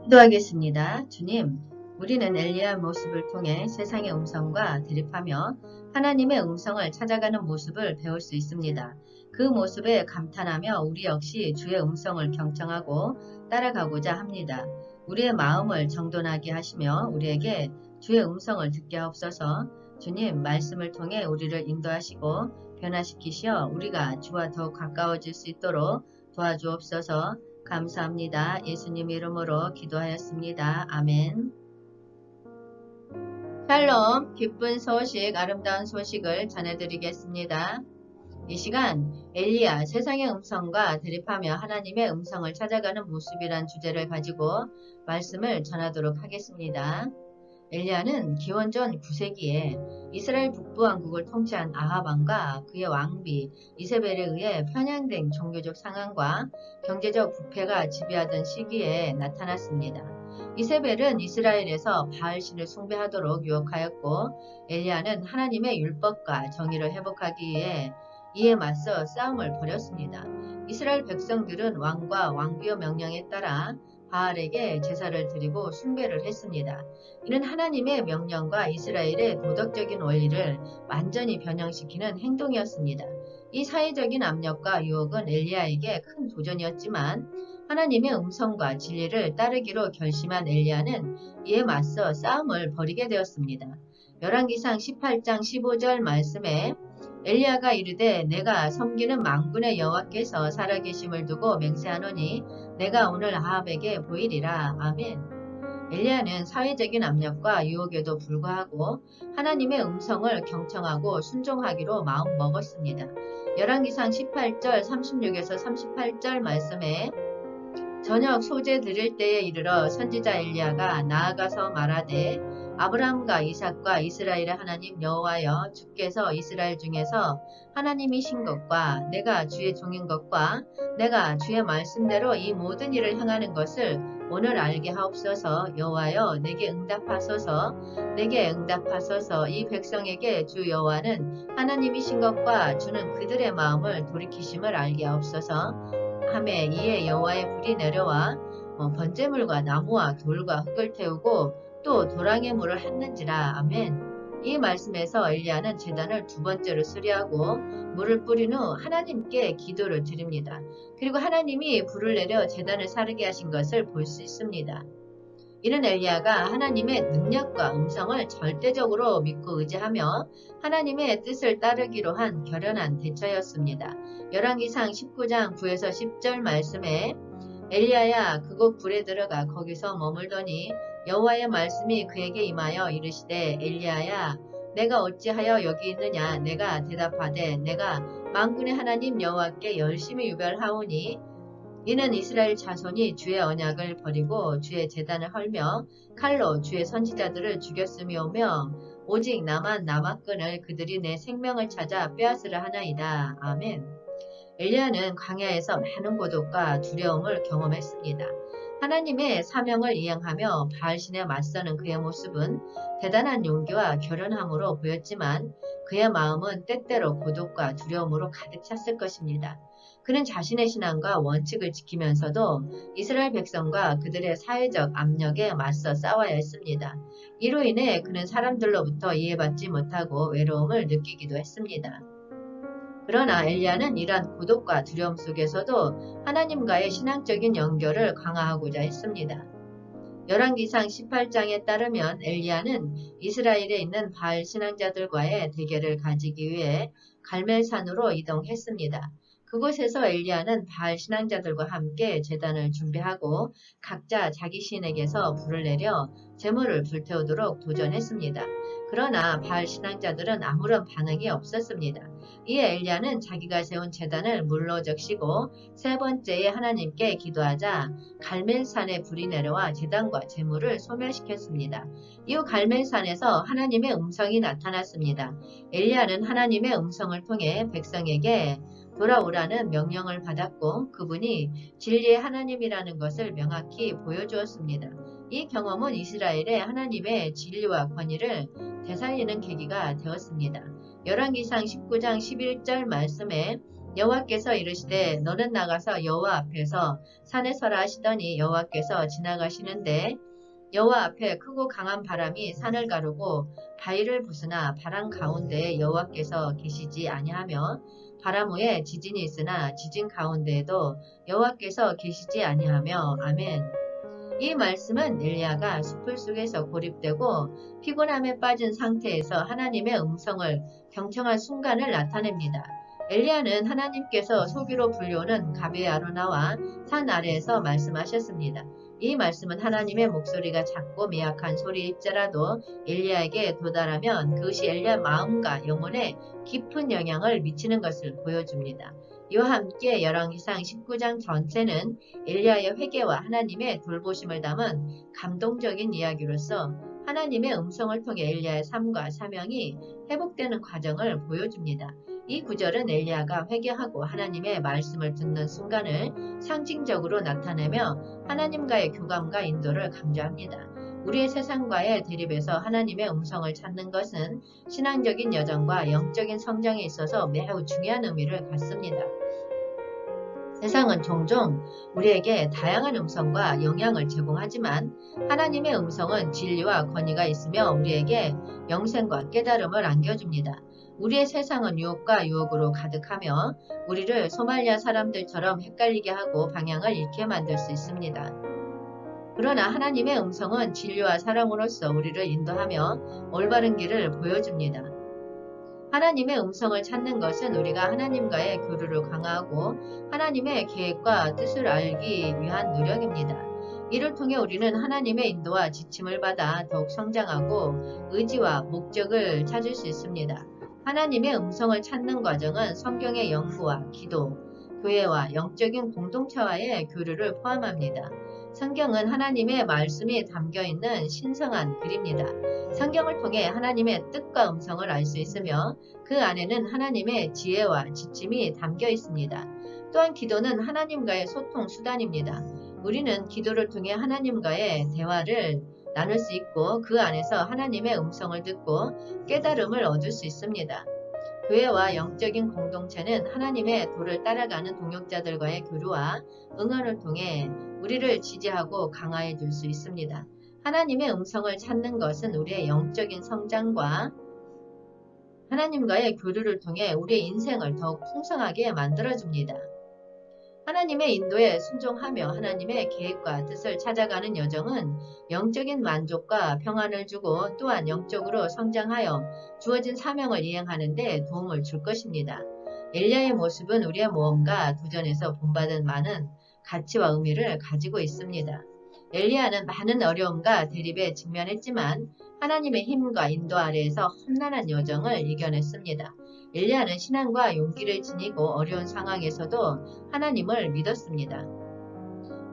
기도하겠습니다. 주님, 우리는 엘리야 모습을 통해 세상의 음성과 대립하며 하나님의 음성을 찾아가는 모습을 배울 수 있습니다. 그 모습에 감탄하며 우리 역시 주의 음성을 경청하고 따라가고자 합니다. 우리의 마음을 정돈하게 하시며 우리에게 주의 음성을 듣게 하옵소서. 주님, 말씀을 통해 우리를 인도하시고 변화시키시어 우리가 주와 더욱 가까워질 수 있도록 도와주옵소서. 감사합니다. 예수님 이름으로 기도하였습니다. 아멘. 샬롬, 기쁜 소식, 아름다운 소식을 전해드리겠습니다. 이 시간 엘리야 세상의 음성과 대립하며 하나님의 음성을 찾아가는 모습이란 주제를 가지고 말씀을 전하도록 하겠습니다. 엘리야는 기원전 9세기에 이스라엘 북부왕국을 통치한 아합 왕과 그의 왕비 이세벨에 의해 편향된 종교적 상황과 경제적 부패가 지배하던 시기에 나타났습니다. 이세벨은 이스라엘에서 바알신을 숭배하도록 유혹하였고 엘리야는 하나님의 율법과 정의를 회복하기 위해 이에 맞서 싸움을 벌였습니다. 이스라엘 백성들은 왕과 왕비의 명령에 따라 바알에게 제사를 드리고 숭배를 했습니다. 이는 하나님의 명령과 이스라엘의 도덕적인 원리를 완전히 변형시키는 행동이었습니다. 이 사회적인 압력과 유혹은 엘리야에게 큰 도전이었지만 하나님의 음성과 진리를 따르기로 결심한 엘리야는 이에 맞서 싸움을 벌이게 되었습니다. 열왕기상 18장 15절 말씀에 엘리야가 이르되 내가 섬기는 만군의 여호와께서 살아계심을 두고 맹세하노니 내가 오늘 아합에게 보이리라. 아멘. 엘리야는 사회적인 압력과 유혹에도 불구하고 하나님의 음성을 경청하고 순종하기로 마음 먹었습니다. 열왕기상 18절 36에서 38절 말씀에 저녁 소재 드릴 때에 이르러 선지자 엘리야가 나아가서 말하되 아브라함과 이삭과 이스라엘의 하나님 여호와여 주께서 이스라엘 중에서 하나님이신 것과 내가 주의 종인 것과 내가 주의 말씀대로 이 모든 일을 행하는 것을 오늘 알게 하옵소서. 여호와여 내게 응답하소서. 이 백성에게 주 여호와는 하나님이신 것과 주는 그들의 마음을 돌이키심을 알게 하옵소서. 하매 이에 여호와의 불이 내려와 번제물과 나무와 돌과 흙을 태우고 또 도랑의 물을 핥는지라. 아멘. 이 말씀에서 엘리야는 제단을 두 번째로 수리하고 물을 뿌린 후 하나님께 기도를 드립니다. 그리고 하나님이 불을 내려 제단을 사르게 하신 것을 볼 수 있습니다. 이는 엘리야가 하나님의 능력과 음성을 절대적으로 믿고 의지하며 하나님의 뜻을 따르기로 한 결연한 대처였습니다. 열왕기상 19장 9에서 10절 말씀에 엘리야야 그곳 불에 들어가 거기서 머물더니 여호와의 말씀이 그에게 임하여 이르시되 엘리야야 내가 어찌하여 여기 있느냐. 내가 대답하되 내가 만군의 하나님 여호와께 열심히 유별하오니 이는 이스라엘 자손이 주의 언약을 버리고 주의 제단을 헐며 칼로 주의 선지자들을 죽였음이오며 오직 나만 남았거늘 그들이 내 생명을 찾아 빼앗으려 하나이다. 아멘. 엘리야는 광야에서 많은 고독과 두려움을 경험했습니다. 하나님의 사명을 이행하며 바알신에 맞서는 그의 모습은 대단한 용기와 결연함으로 보였지만 그의 마음은 때때로 고독과 두려움으로 가득 찼을 것입니다. 그는 자신의 신앙과 원칙을 지키면서도 이스라엘 백성과 그들의 사회적 압력에 맞서 싸워야 했습니다. 이로 인해 그는 사람들로부터 이해받지 못하고 외로움을 느끼기도 했습니다. 그러나 엘리야는 이러한 고독과 두려움 속에서도 하나님과의 신앙적인 연결을 강화하고자 했습니다. 열왕기상 18장에 따르면 엘리야는 이스라엘에 있는 바알 신앙자들과의 대결을 가지기 위해 갈멜산으로 이동했습니다. 그곳에서 엘리야는 바알 신앙자들과 함께 제단을 준비하고 각자 자기 신에게서 불을 내려 제물을 불태우도록 도전했습니다. 그러나 바알 신앙자들은 아무런 반응이 없었습니다. 이에 엘리야는 자기가 세운 제단을 물로 적시고 세 번째에 하나님께 기도하자 갈멜산에 불이 내려와 제단과 제물을 소멸시켰습니다. 이후 갈멜산에서 하나님의 음성이 나타났습니다. 엘리야는 하나님의 음성을 통해 백성에게 돌아오라는 명령을 받았고 그분이 진리의 하나님이라는 것을 명확히 보여주었습니다. 이 경험은 이스라엘의 하나님의 진리와 권위를 되살리는 계기가 되었습니다. 열왕기상 19장 11절 말씀에 여호와께서 이르시되 너는 나가서 여호와 앞에서 산에 서라 하시더니 여호와께서 지나가시는데 여호와 앞에 크고 강한 바람이 산을 가르고 바위를 부수나 바람 가운데에 여호와께서 계시지 아니하며 바람 후에 지진이 있으나 지진 가운데에도 여호와께서 계시지 아니하며 아멘. 이 말씀은 엘리야가 숲을 속에서 고립되고 피곤함에 빠진 상태에서 하나님의 음성을 경청한 순간을 나타냅니다. 엘리야는 하나님께서 소기로 불려오는 가베아로 나와 산 아래에서 말씀하셨습니다. 이 말씀은 하나님의 목소리가 작고 미약한 소리일지라도 엘리야에게 도달하면 그것이 엘리야 마음과 영혼에 깊은 영향을 미치는 것을 보여줍니다. 이와 함께 열왕기상 19장 전체는 엘리야의 회개와 하나님의 돌보심을 담은 감동적인 이야기로서 하나님의 음성을 통해 엘리야의 삶과 사명이 회복되는 과정을 보여줍니다. 이 구절은 엘리야가 회개하고 하나님의 말씀을 듣는 순간을 상징적으로 나타내며 하나님과의 교감과 인도를 강조합니다. 우리의 세상과의 대립에서 하나님의 음성을 찾는 것은 신앙적인 여정과 영적인 성장에 있어서 매우 중요한 의미를 갖습니다. 세상은 종종 우리에게 다양한 음성과 영향을 제공하지만 하나님의 음성은 진리와 권위가 있으며 우리에게 영생과 깨달음을 안겨줍니다. 우리의 세상은 유혹과 유혹으로 가득하며 우리를 소말리아 사람들처럼 헷갈리게 하고 방향을 잃게 만들 수 있습니다. 그러나 하나님의 음성은 진리와 사랑으로서 우리를 인도하며 올바른 길을 보여줍니다. 하나님의 음성을 찾는 것은 우리가 하나님과의 교류를 강화하고 하나님의 계획과 뜻을 알기 위한 노력입니다. 이를 통해 우리는 하나님의 인도와 지침을 받아 더욱 성장하고 의지와 목적을 찾을 수 있습니다. 하나님의 음성을 찾는 과정은 성경의 연구와 기도, 교회와 영적인 공동체와의 교류를 포함합니다. 성경은 하나님의 말씀이 담겨있는 신성한 글입니다. 성경을 통해 하나님의 뜻과 음성을 알 수 있으며 그 안에는 하나님의 지혜와 지침이 담겨 있습니다. 또한 기도는 하나님과의 소통 수단입니다. 우리는 기도를 통해 하나님과의 대화를 나눌 수 있고 그 안에서 하나님의 음성을 듣고 깨달음을 얻을 수 있습니다. 교회와 영적인 공동체는 하나님의 도를 따라가는 동역자들과의 교류와 응원을 통해 우리를 지지하고 강화해 줄 수 있습니다. 하나님의 음성을 찾는 것은 우리의 영적인 성장과 하나님과의 교류를 통해 우리의 인생을 더욱 풍성하게 만들어줍니다. 하나님의 인도에 순종하며 하나님의 계획과 뜻을 찾아가는 여정은 영적인 만족과 평안을 주고 또한 영적으로 성장하여 주어진 사명을 이행하는 데 도움을 줄 것입니다. 엘리야의 모습은 우리의 모험과 도전에서 본받은 많은 가치와 의미를 가지고 있습니다. 엘리야는 많은 어려움과 대립에 직면했지만 하나님의 힘과 인도 아래에서 험난한 여정을 이겨냈습니다. 엘리야는 신앙과 용기를 지니고 어려운 상황에서도 하나님을 믿었습니다.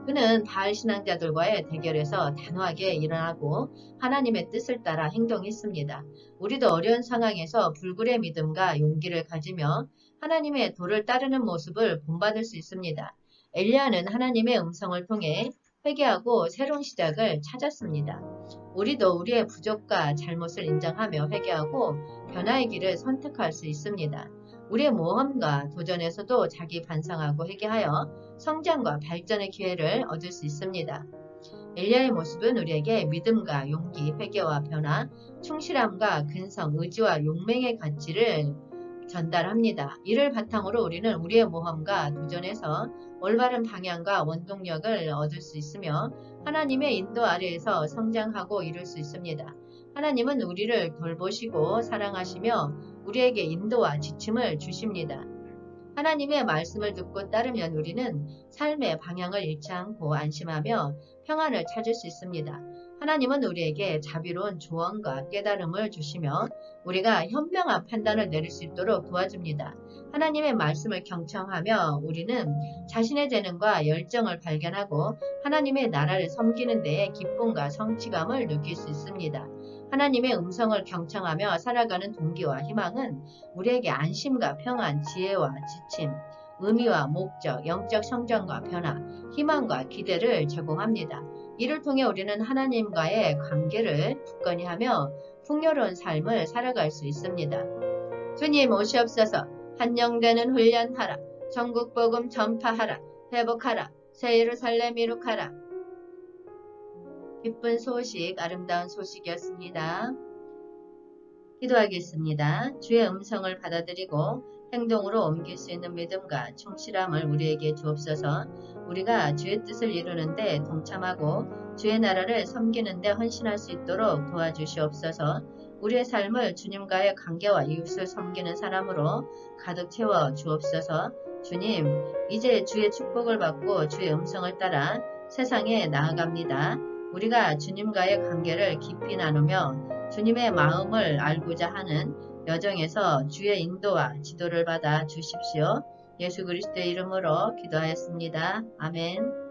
그는 바알 신앙자들과의 대결에서 단호하게 일어나고 하나님의 뜻을 따라 행동했습니다. 우리도 어려운 상황에서 불굴의 믿음과 용기를 가지며 하나님의 도를 따르는 모습을 본받을 수 있습니다. 엘리야는 하나님의 음성을 통해 회개하고 새로운 시작을 찾았습니다. 우리도 우리의 부족과 잘못을 인정하며 회개하고 변화의 길을 선택할 수 있습니다. 우리의 모험과 도전에서도 자기 반성하고 회개하여 성장과 발전의 기회를 얻을 수 있습니다. 엘리야의 모습은 우리에게 믿음과 용기, 회개와 변화, 충실함과 근성, 의지와 용맹의 가치를 전달합니다. 이를 바탕으로 우리는 우리의 모험과 도전에서 올바른 방향과 원동력을 얻을 수 있으며 하나님의 인도 아래에서 성장하고 이룰 수 있습니다. 하나님은 우리를 돌보시고 사랑하시며 우리에게 인도와 지침을 주십니다. 하나님의 말씀을 듣고 따르면 우리는 삶의 방향을 잃지 않고 안심하며 평안을 찾을 수 있습니다. 하나님은 우리에게 자비로운 조언과 깨달음을 주시며 우리가 현명한 판단을 내릴 수 있도록 도와줍니다. 하나님의 말씀을 경청하며 우리는 자신의 재능과 열정을 발견하고 하나님의 나라를 섬기는 데에 기쁨과 성취감을 느낄 수 있습니다. 하나님의 음성을 경청하며 살아가는 동기와 희망은 우리에게 안심과 평안, 지혜와 지침, 의미와 목적, 영적 성장과 변화, 희망과 기대를 제공합니다. 이를 통해 우리는 하나님과의 관계를 굳건히 하며 풍요로운 삶을 살아갈 수 있습니다. 주님 오시옵소서. 한영되는 훈련하라. 전국 복음 전파하라. 회복하라. 새 예루살렘 이룩하라. 기쁜 소식, 아름다운 소식이었습니다. 기도하겠습니다. 주의 음성을 받아들이고 행동으로 옮길 수 있는 믿음과 충실함을 우리에게 주옵소서. 우리가 주의 뜻을 이루는데 동참하고 주의 나라를 섬기는 데 헌신할 수 있도록 도와주시옵소서. 우리의 삶을 주님과의 관계와 이웃을 섬기는 사람으로 가득 채워 주옵소서. 주님, 이제 주의 축복을 받고 주의 음성을 따라 세상에 나아갑니다. 우리가 주님과의 관계를 깊이 나누며 주님의 마음을 알고자 하는 여정에서 주의 인도와 지도를 받아 주십시오. 예수 그리스도의 이름으로 기도하였습니다. 아멘.